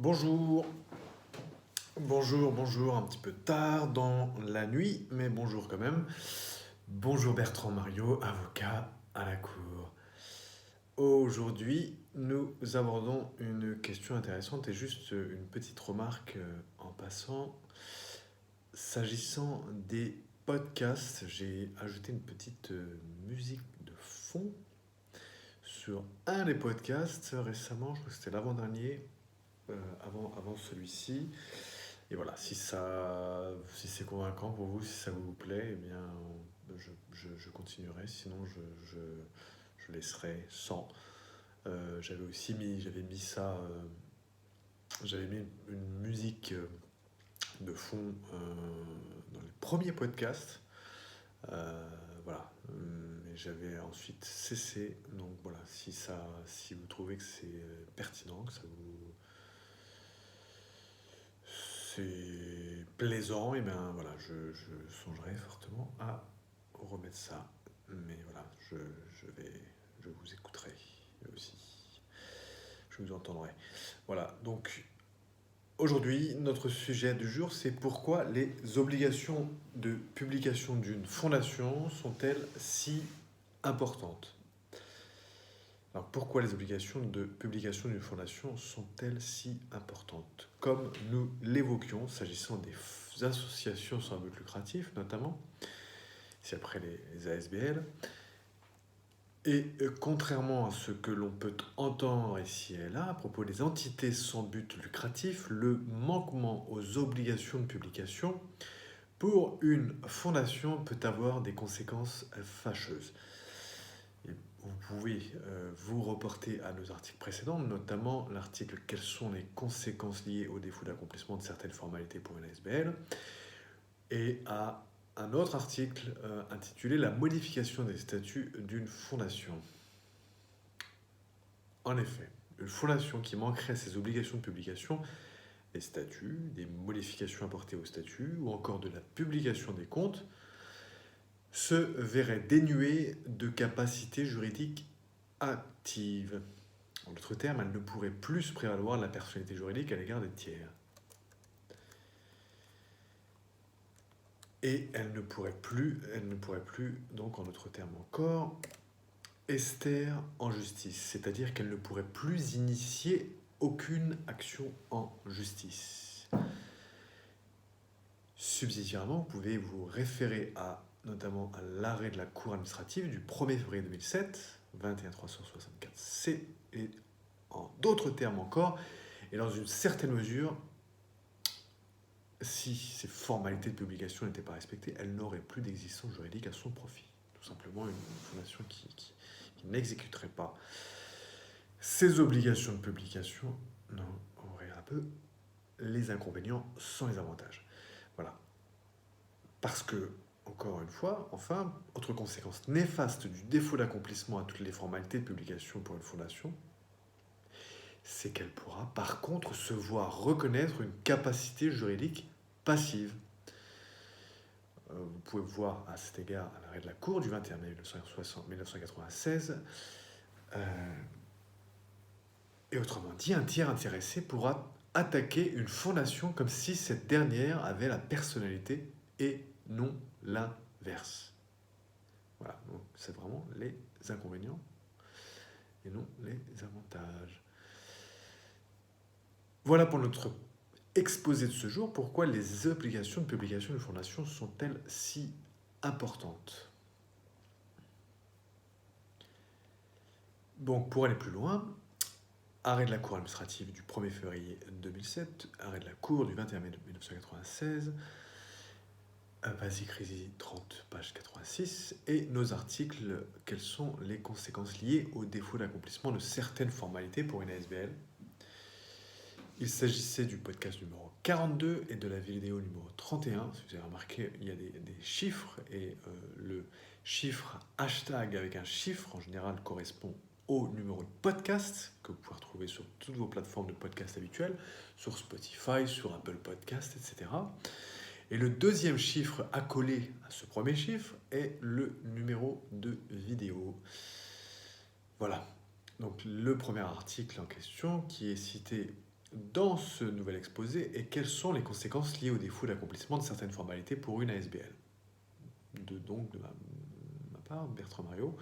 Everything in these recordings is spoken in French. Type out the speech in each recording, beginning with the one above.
Bonjour, bonjour, un petit peu tard dans la nuit, mais bonjour quand même. Bonjour Bertrand Mario, avocat à la cour. Aujourd'hui, nous abordons une question intéressante et juste une petite remarque en passant. S'agissant des podcasts, j'ai ajouté une petite musique de fond sur un des podcasts récemment, je crois que c'était l'avant-dernier, avant celui-ci. Et voilà, si c'est convaincant pour vous, si ça vous plaît, eh bien, je continuerai. Sinon, je laisserai sans. J'avais mis ça, j'avais mis une musique de fond dans les premiers podcasts. Voilà, et j'avais ensuite cessé. Donc voilà, si vous trouvez que c'est pertinent, que ça vous c'est plaisant, et bien voilà, je songerai fortement à remettre ça. Mais voilà, je vous écouterai aussi. Je vous entendrai. Voilà, donc aujourd'hui, notre sujet du jour, c'est pourquoi les obligations de publication d'une fondation sont-elles si importantes? Alors pourquoi les obligations de publication d'une fondation sont-elles si importantes? Comme nous l'évoquions, s'agissant des associations sans but lucratif notamment, c'est après les ASBL, et contrairement à ce que l'on peut entendre ici et là à propos des entités sans but lucratif, le manquement aux obligations de publication pour une fondation peut avoir des conséquences fâcheuses. Et vous pouvez vous reporter à nos articles précédents, notamment l'article « Quelles sont les conséquences liées au défaut d'accomplissement de certaines formalités pour une ASBL ?» et à un autre article intitulé « La modification des statuts d'une fondation ». En effet, une fondation qui manquerait ses obligations de publication des statuts, des modifications apportées aux statuts ou encore de la publication des comptes se verrait dénuée de capacité juridique active. En d'autres termes, elle ne pourrait plus se prévaloir de la personnalité juridique à l'égard des tiers. Et elle ne pourrait plus, donc en d'autres termes encore, ester en justice, c'est-à-dire qu'elle ne pourrait plus initier aucune action en justice. Subsidiairement, vous pouvez vous référer notamment à l'arrêt de la Cour administrative du 1er février 2007, 21364C, et en d'autres termes encore, et dans une certaine mesure, si ces formalités de publication n'étaient pas respectées, elle n'aurait plus d'existence juridique à son profit. Tout simplement une fondation qui n'exécuterait pas ces obligations de publication aurait un peu les inconvénients sans les avantages. Voilà. Parce que, encore une fois, enfin, autre conséquence néfaste du défaut d'accomplissement à toutes les formalités de publication pour une fondation, c'est qu'elle pourra par contre se voir reconnaître une capacité juridique passive. Vous pouvez voir à cet égard à l'arrêt de la Cour du 21 mai 1996. Et autrement dit, un tiers intéressé pourra attaquer une fondation comme si cette dernière avait la personnalité et non l'inverse. Voilà, donc c'est vraiment les inconvénients et non les avantages. Voilà pour notre exposé de ce jour, pourquoi les obligations de publication d'une fondation sont-elles si importantes. Donc pour aller plus loin, arrêt de la Cour administrative du 1er février 2007, arrêt de la Cour du 21 mai 1996, Basic Risi 30, page 86, et nos articles, quelles sont les conséquences liées au défaut d'accomplissement de certaines formalités pour une ASBL. Il s'agissait du podcast numéro 42 et de la vidéo numéro 31. Si vous avez remarqué, il y a des chiffres, et le chiffre hashtag avec un chiffre, en général, correspond au numéro de podcast que vous pouvez retrouver sur toutes vos plateformes de podcast habituelles, sur Spotify, sur Apple Podcast, etc. Et le deuxième chiffre accolé à ce premier chiffre est le numéro de vidéo. Voilà. Donc le premier article en question qui est cité dans ce nouvel exposé et quelles sont les conséquences liées au défaut d'accomplissement de certaines formalités pour une ASBL. De ma part, Bertrand Mariot.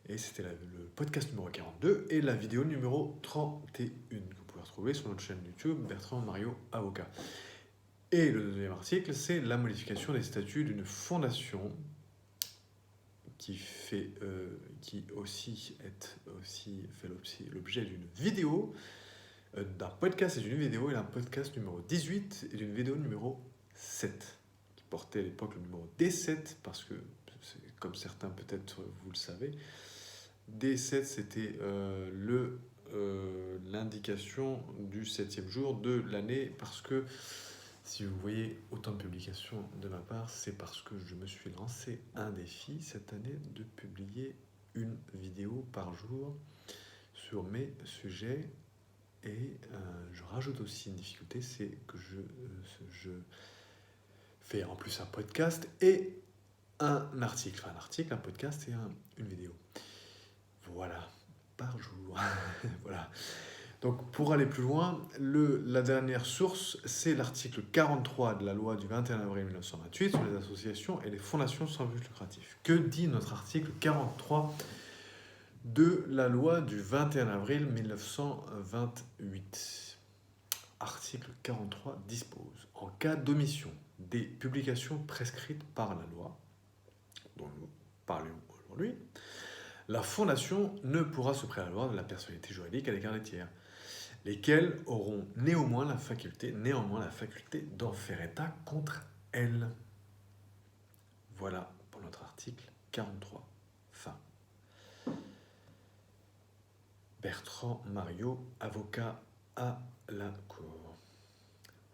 Et c'était le podcast numéro 42 et la vidéo numéro 31 que vous pouvez retrouver sur notre chaîne YouTube Bertrand Mariot Avocat. Et le deuxième article, c'est la modification des statuts d'une fondation qui fait l'objet d'une vidéo, d'un podcast et d'une vidéo, et d'un podcast numéro 18 et d'une vidéo numéro 7, qui portait à l'époque le numéro D7, parce que, comme certains peut-être vous le savez, D7 c'était l'indication du 7e jour de l'année, parce que si vous voyez autant de publications de ma part, c'est parce que je me suis lancé un défi cette année de publier une vidéo par jour sur mes sujets. Et je rajoute aussi une difficulté, c'est que je fais en plus un podcast et un article. Enfin un article, un podcast et une vidéo. Voilà, par jour. Voilà. Donc pour aller plus loin, la dernière source, c'est l'article 43 de la loi du 21 avril 1928 sur les associations et les fondations sans but lucratif. Que dit notre article 43 de la loi du 21 avril 1928 ? Article 43 dispose, en cas d'omission des publications prescrites par la loi, dont nous parlions aujourd'hui, la fondation ne pourra se prévaloir de la personnalité juridique à l'égard des tiers, lesquels auront néanmoins la faculté d'en faire état contre elle. Voilà pour notre article 43. Fin. Bertrand Mariot, avocat à la Cour.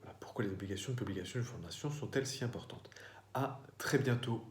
Voilà pourquoi les obligations de publication d'une fondation sont-elles si importantes. À très bientôt.